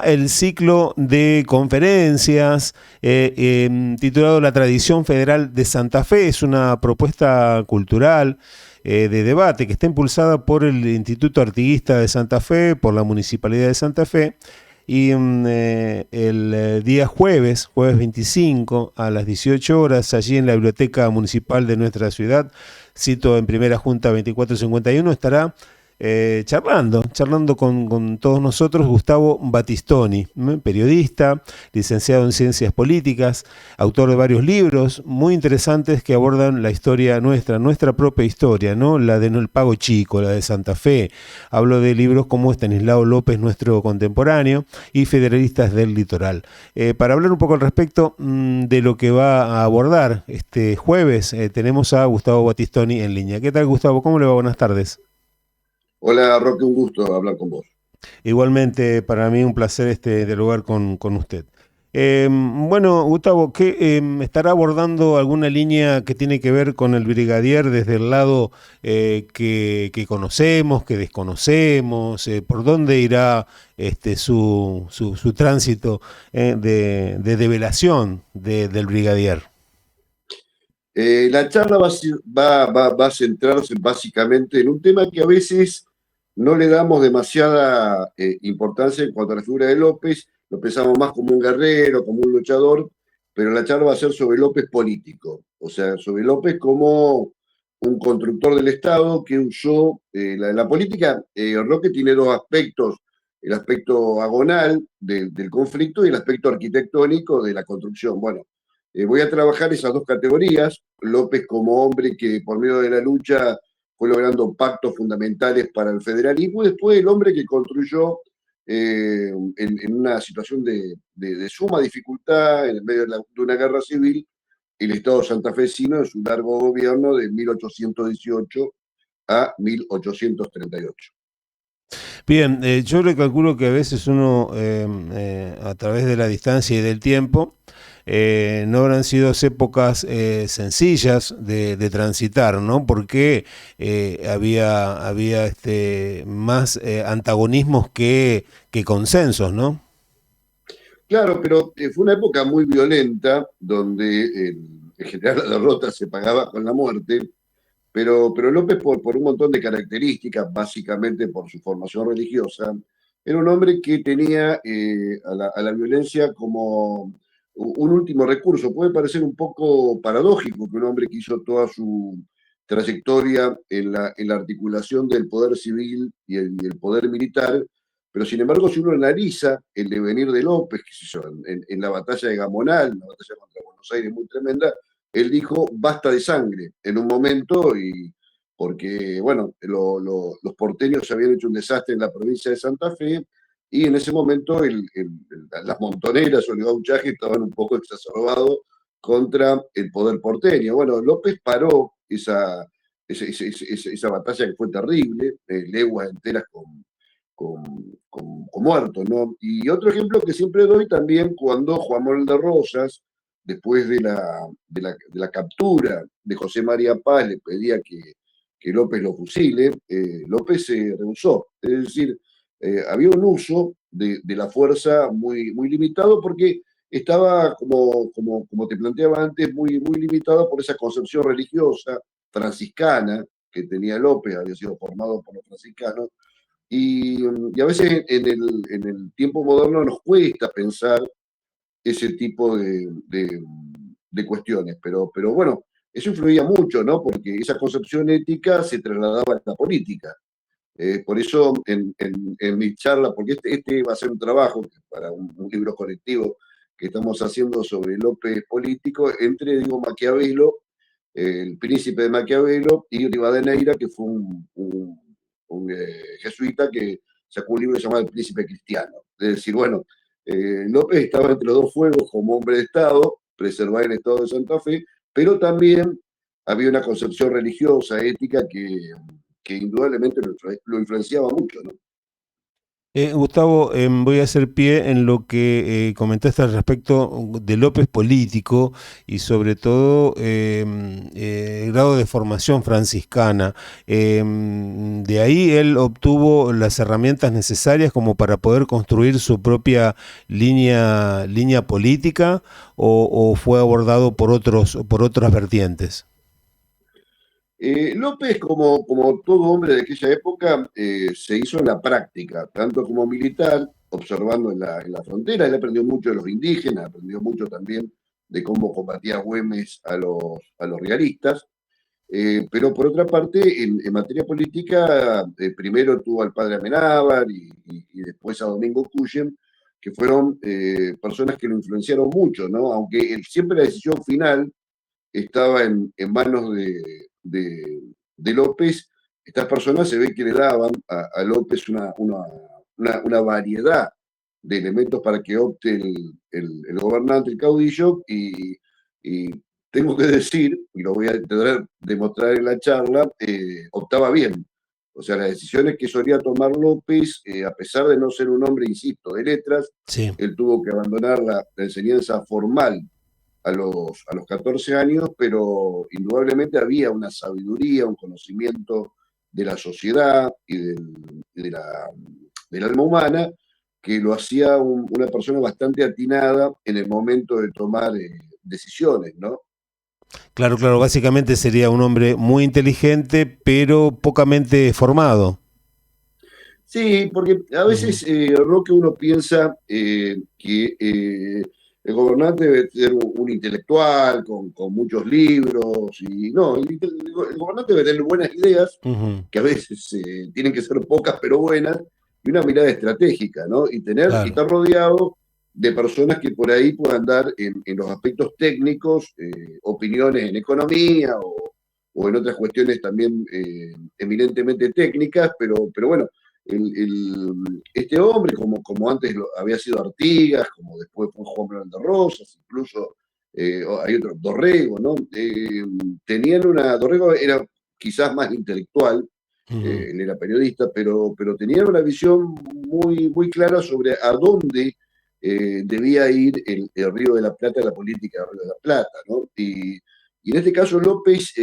El ciclo de conferencias titulado La Tradición Federal de Santa Fe. Es una propuesta cultural de debate que está impulsada por el Instituto Artiguista de Santa Fe, por la Municipalidad de Santa Fe. Y el día jueves 25 a las 18 horas, allí en la Biblioteca Municipal de nuestra ciudad, cito en Primera Junta 2451, estará charlando con todos nosotros Gustavo Battistoni, periodista, licenciado en Ciencias Políticas, autor de varios libros muy interesantes que abordan la historia nuestra propia historia, ¿no? La de No el Pago Chico, la de Santa Fe. Hablo de libros como Estanislao López, nuestro contemporáneo, y Federalistas del Litoral. Para hablar un poco al respecto de lo que va a abordar este jueves, tenemos a Gustavo Battistoni en línea. ¿Qué tal, Gustavo? ¿Cómo le va? Buenas tardes. Hola Roque, un gusto hablar con vos. Igualmente, para mí un placer dialogar con usted. Bueno, Gustavo, ¿qué estará abordando alguna línea que tiene que ver con el brigadier desde el lado que conocemos, que desconocemos? ¿Por dónde irá su tránsito de develación del brigadier? La charla va a centrarse básicamente en un tema que a veces no le damos demasiada importancia en cuanto a la figura de López, lo pensamos más como un guerrero, como un luchador, pero la charla va a ser sobre López político, o sea, sobre López como un constructor del Estado que usó la política. Roque tiene dos aspectos, el aspecto agonal del conflicto y el aspecto arquitectónico de la construcción. Bueno, voy a trabajar esas dos categorías. López como hombre que por medio de la lucha fue logrando pactos fundamentales para el federalismo, y después el hombre que construyó en una situación de suma dificultad, en medio de una guerra civil, el Estado santafesino en su largo gobierno de 1818 a 1838. Bien, yo le calculo que a veces uno, a través de la distancia y del tiempo, no habrán sido épocas sencillas de transitar, ¿no? Porque había más antagonismos que consensos, ¿no? Claro, pero fue una época muy violenta donde en general la derrota se pagaba con la muerte. Pero López, por un montón de características, básicamente por su formación religiosa, era un hombre que tenía a la violencia como un último recurso. Puede parecer un poco paradójico que un hombre que hizo toda su trayectoria en la articulación del poder civil y el poder militar, pero sin embargo, si uno analiza el devenir de López, que se hizo en la batalla de Gamonal, una batalla contra Buenos Aires muy tremenda, él dijo basta de sangre en un momento, y porque, bueno, los porteños se habían hecho un desastre en la provincia de Santa Fe, y en ese momento las montoneras o el gauchaje estaban un poco exacerbados contra el poder porteño. Bueno, López paró esa batalla que fue terrible, leguas enteras con muertos, ¿no? Y otro ejemplo que siempre doy también, cuando Juan Manuel de Rosas, después de la captura de José María Paz, le pedía que López lo fusile. López se rehusó. Es decir, había un uso de la fuerza muy limitado, porque estaba, como te planteaba antes, muy limitado por esa concepción religiosa franciscana que tenía López, había sido formado por los franciscanos, y a veces en el tiempo moderno nos cuesta pensar ese tipo de cuestiones, pero bueno, eso influía mucho, ¿no? Porque esa concepción ética se trasladaba a la política. Por eso en mi charla, porque este va a ser un trabajo para un libro colectivo que estamos haciendo sobre López político, entre, digo, Maquiavelo, el príncipe de Maquiavelo, y Rivadeneira, que fue un jesuita que sacó un libro llamado El Príncipe Cristiano. Es decir, bueno, López estaba entre los dos fuegos como hombre de Estado, preservar el Estado de Santa Fe, pero también había una concepción religiosa, ética, que indudablemente lo influenciaba mucho, ¿no? Gustavo, voy a hacer pie en lo que comentaste al respecto de López político y sobre todo el grado de formación franciscana. De ahí él obtuvo las herramientas necesarias como para poder construir su propia línea política o fue abordado por otras vertientes. López, como todo hombre de aquella época, se hizo en la práctica, tanto como militar, observando en la frontera. Él aprendió mucho de los indígenas, aprendió mucho también de cómo combatía Güemes a los realistas. Pero por otra parte, en materia política, primero tuvo al padre Amenábar y después a Domingo Cuyen, que fueron personas que lo influenciaron mucho, ¿no? Aunque siempre la decisión final estaba en manos de López. Estas personas se ve que le daban a López una variedad de elementos para que opte el gobernante, el caudillo, y tengo que decir, y lo voy a intentar demostrar en la charla, optaba bien. O sea, las decisiones que solía tomar López, a pesar de no ser un hombre, insisto, de letras, Sí. él tuvo que abandonar la enseñanza formal a los 14 años, pero indudablemente había una sabiduría, un conocimiento de la sociedad y del alma humana que lo hacía una persona bastante atinada en el momento de tomar decisiones, ¿no? Claro, claro, básicamente sería un hombre muy inteligente, pero pocamente formado. Sí, porque a Ujú. veces, Roque, uno piensa que el gobernante debe ser un intelectual con muchos libros, y no, el gobernante debe tener buenas ideas, Ujú. que a veces tienen que ser pocas pero buenas, y una mirada estratégica, ¿no? Y Claro. estar rodeado de personas que por ahí puedan dar en los aspectos técnicos opiniones en economía o en otras cuestiones también eminentemente técnicas, pero bueno, este hombre, como antes había sido Artigas, como después fue Juan Manuel de Rosas, incluso hay otro, Dorrego, ¿no? Dorrego era quizás más intelectual, Ujú. él era periodista, pero tenían una visión muy, muy clara sobre a dónde debía ir el Río de la Plata, la política del Río de la Plata, ¿no? Y en este caso López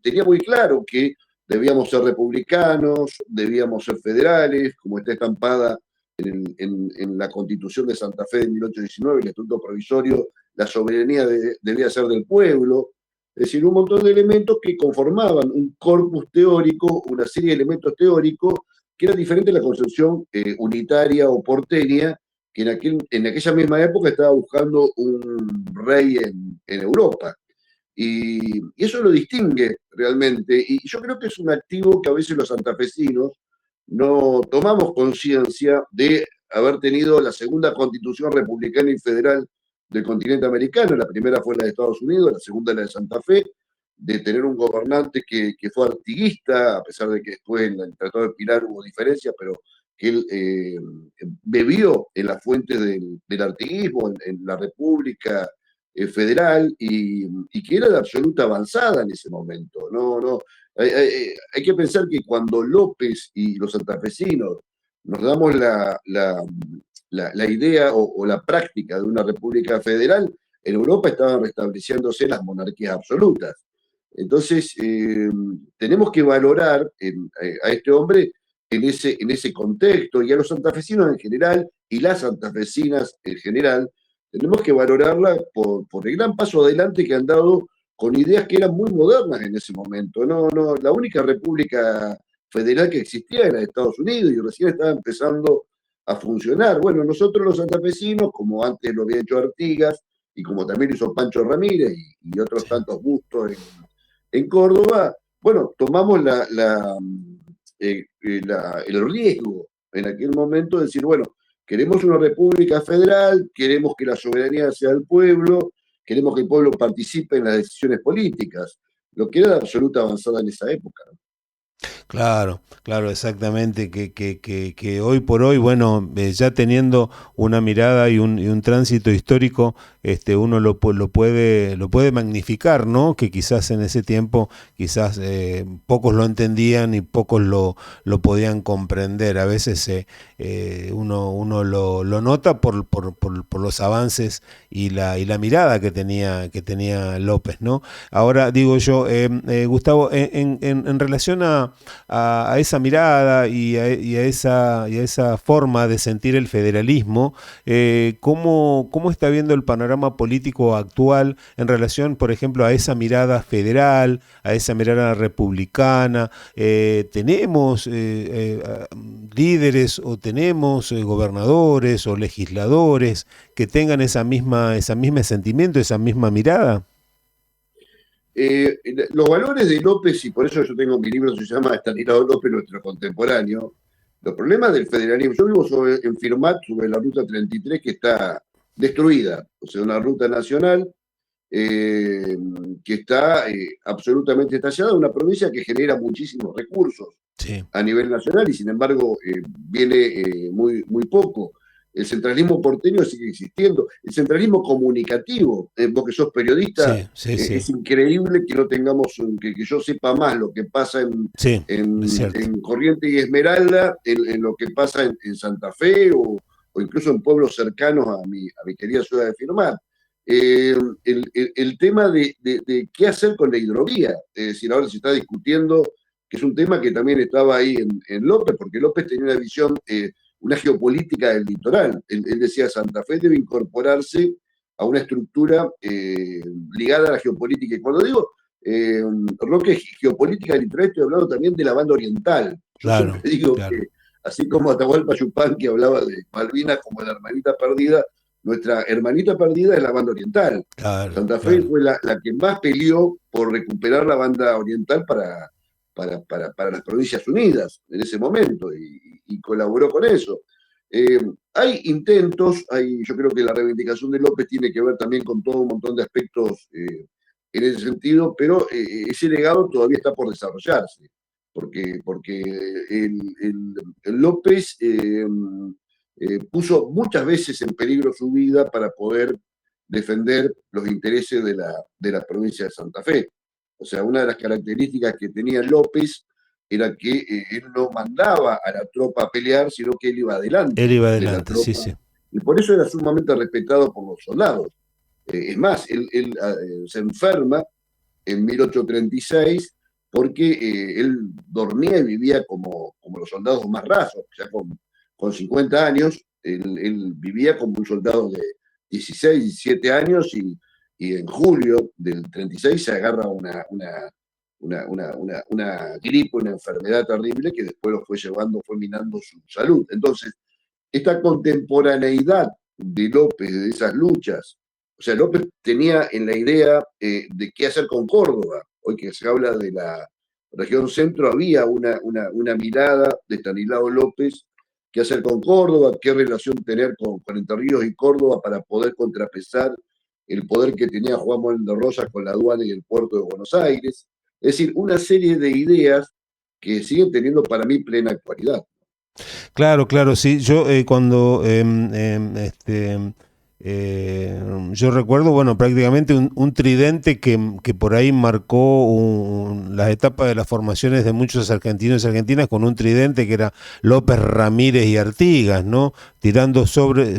tenía muy claro que debíamos ser republicanos, debíamos ser federales, como está estampada en la Constitución de Santa Fe de 1819, el Estatuto Provisorio, la soberanía debía ser del pueblo. Es decir, un montón de elementos que conformaban un corpus teórico, una serie de elementos teóricos, que era diferente a la concepción unitaria o porteña, que en aquella misma época estaba buscando un rey en Europa. Y eso lo distingue realmente. Y yo creo que es un activo que a veces los santafesinos no tomamos conciencia de haber tenido la segunda constitución republicana y federal del continente americano. La primera fue la de Estados Unidos, la segunda la de Santa Fe, de tener un gobernante que fue artiguista, a pesar de que después en el Tratado de Pilar hubo diferencias, pero que él bebió en las fuentes del artiguismo, en la República federal, y que era de absoluta avanzada en ese momento. No, no, hay que pensar que cuando López y los santafesinos nos damos la idea o la práctica de una república federal, en Europa estaban restableciéndose las monarquías absolutas. Entonces, tenemos que valorar a este hombre en ese contexto, y a los santafesinos en general y las santafesinas en general, tenemos que valorarla por el gran paso adelante que han dado con ideas que eran muy modernas en ese momento. No, no, la única república federal que existía era de Estados Unidos y recién estaba empezando a funcionar. Bueno, nosotros los santafesinos, como antes lo había hecho Artigas y como también hizo Pancho Ramírez y otros Sí. tantos bustos en Córdoba, bueno, tomamos el riesgo en aquel momento de decir, bueno, queremos una república federal, queremos que la soberanía sea del pueblo, queremos que el pueblo participe en las decisiones políticas, lo que era de absoluta avanzada en esa época. Claro, claro, exactamente, que hoy por hoy, bueno, ya teniendo una mirada y un tránsito histórico, uno lo puede magnificar, ¿no? Que quizás en ese tiempo, quizás pocos lo entendían y pocos lo podían comprender. A veces uno lo nota por los avances y la mirada que tenía López, ¿no? Ahora digo yo, Gustavo, en relación a esa mirada y a esa forma de sentir el federalismo, ¿cómo está viendo el panorama político actual en relación, por ejemplo, a esa mirada federal, a esa mirada republicana? ¿Tenemos líderes o tenemos gobernadores o legisladores que tengan esa misma sentimiento, esa misma mirada? Los valores de López, y por eso yo tengo mi libro, se llama Estanislao López, nuestro contemporáneo, los problemas del federalismo. Yo vivo en Firmat, sobre la ruta 33, que está destruida, o sea, una ruta nacional eh, que está absolutamente estallada, una provincia que genera muchísimos recursos Sí, a nivel nacional y sin embargo viene muy poco. El centralismo porteño sigue existiendo. El centralismo comunicativo, vos que sos periodista, sí, sí, sí, es increíble que no tengamos, que yo sepa más lo que pasa sí, es cierto. en Corrientes y Esmeralda, en lo que pasa en Santa Fe o incluso en pueblos cercanos a mi querida ciudad de Firmat. El tema de qué hacer con la hidrovía, es decir, ahora se está discutiendo que es un tema que también estaba ahí en López, porque López tenía una visión, una geopolítica del litoral. Él decía, Santa Fe debe incorporarse a una estructura ligada a la geopolítica. Y cuando digo, Roque, geopolítica del litoral, estoy hablando también de la banda oriental. Yo siempre Claro, digo que, claro, así como Atahualpa Yupanqui hablaba de Malvinas como la hermanita perdida, nuestra hermanita perdida es la banda oriental. claro, Santa Fe claro. fue la que más peleó por recuperar la banda oriental para las Provincias Unidas en ese momento y colaboró con eso. Eh, hay intentos, yo creo que la reivindicación de López tiene que ver también con todo un montón de aspectos en ese sentido, pero ese legado todavía está por desarrollarse, porque el López puso muchas veces en peligro su vida para poder defender los intereses de la provincia de Santa Fe. O sea, una de las características que tenía López era que él no mandaba a la tropa a pelear, sino que él iba Él adelante iba de la adelante, sí, tropa. sí. Y por eso era sumamente respetado por los soldados. Es más, él se enferma en 1836 porque él dormía y vivía como los soldados más rasos, ya con 50 años, él vivía como un soldado de 16, 17 años y en julio del 36 se agarra una gripe, una enfermedad terrible que después lo fue llevando, fue minando su salud. Entonces, esta contemporaneidad de López, de esas luchas, o sea, López tenía en la idea de qué hacer con Córdoba. Hoy que se habla de la región centro, había una mirada de Estanislao López, qué hacer con Córdoba, qué relación tener con Entre Ríos y Córdoba para poder contrapesar el poder que tenía Juan Manuel de Rosas con la aduana y el puerto de Buenos Aires. Es decir, una serie de ideas que siguen teniendo para mí plena actualidad. Claro, claro, sí. Yo cuando yo recuerdo, bueno, prácticamente un tridente que por ahí marcó las etapas de las formaciones de muchos argentinos y argentinas con un tridente que era López, Ramírez y Artigas, ¿no? Tirando sobre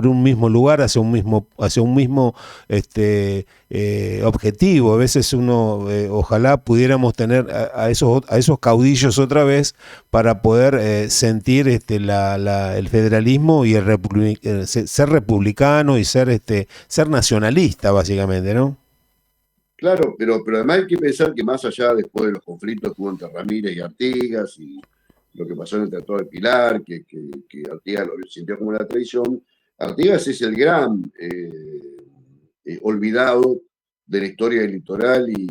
un mismo lugar hacia un mismo objetivo. A veces uno, ojalá pudiéramos tener a esos caudillos otra vez para poder sentir el federalismo y ser republicano y ser nacionalista, básicamente, ¿no? Claro, pero además hay que pensar que más allá después de los conflictos que hubo entre Ramírez y Artigas y lo que pasó en el Tratado de Pilar, que Artigas lo sintió como una traición, Artigas es el gran olvidado de la historia del litoral y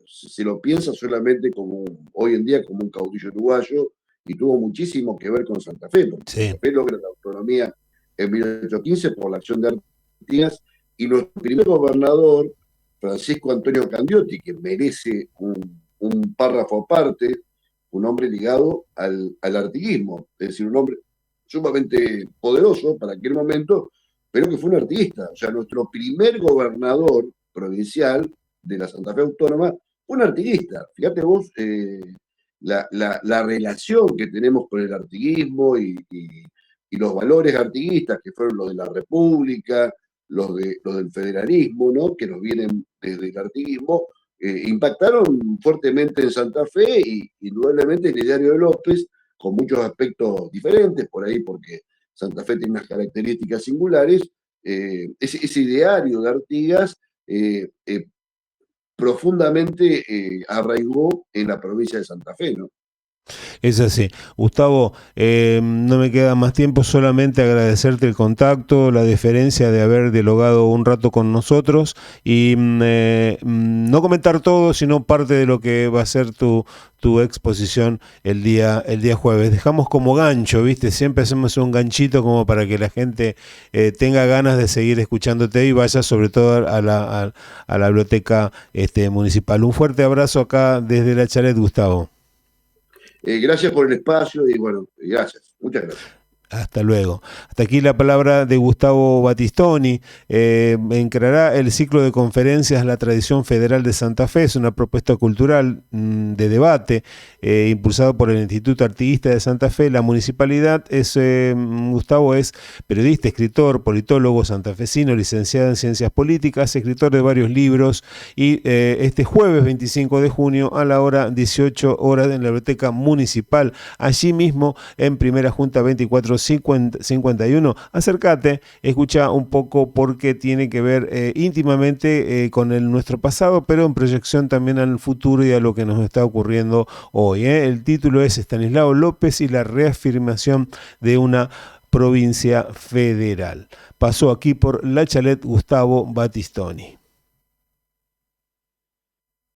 se lo piensa solamente como hoy en día como un caudillo uruguayo y tuvo muchísimo que ver con Santa Fe, porque Sí, Santa Fe logra la autonomía en 1815 por la acción de Artigas y nuestro primer gobernador Francisco Antonio Candiotti, que merece un párrafo aparte, un hombre ligado al artiguismo, es decir, un hombre sumamente poderoso para aquel momento, pero que fue un artiguista. O sea, nuestro primer gobernador provincial de la Santa Fe Autónoma fue un artiguista. Fíjate vos la relación que tenemos con el artiguismo y los valores artiguistas, que fueron los de la República, los del federalismo, ¿no? Que nos vienen desde el artiguismo, impactaron fuertemente en Santa Fe y indudablemente el ideario de López, con muchos aspectos diferentes, por ahí porque Santa Fe tiene unas características singulares, ese ideario de Artigas profundamente arraigó en la provincia de Santa Fe, ¿no? Es así. Gustavo, no me queda más tiempo, solamente agradecerte el contacto, la deferencia de haber dialogado un rato con nosotros y no comentar todo, sino parte de lo que va a ser tu exposición el día jueves. Dejamos como gancho, ¿viste? Siempre hacemos un ganchito como para que la gente tenga ganas de seguir escuchándote y vaya sobre todo a la biblioteca municipal. Un fuerte abrazo acá desde La Chalet, Gustavo. Gracias por el espacio y bueno, gracias, muchas gracias. Hasta luego. Hasta aquí la palabra de Gustavo Battistoni. Encarará el ciclo de conferencias La Tradición Federal de Santa Fe. Es una propuesta cultural de debate impulsado por el Instituto Artiguista de Santa Fe. La municipalidad Gustavo es periodista, escritor, politólogo santafesino, licenciado en Ciencias Políticas, escritor de varios libros y este jueves 25 de junio a la hora 18 horas en la Biblioteca Municipal, allí mismo en Primera Junta 2451. Acércate, escucha un poco porque tiene que ver íntimamente con nuestro pasado, pero en proyección también al futuro y a lo que nos está ocurriendo hoy. El título es Estanislao López y la reafirmación de una provincia federal. Pasó aquí por La Chalet Gustavo Battistoni.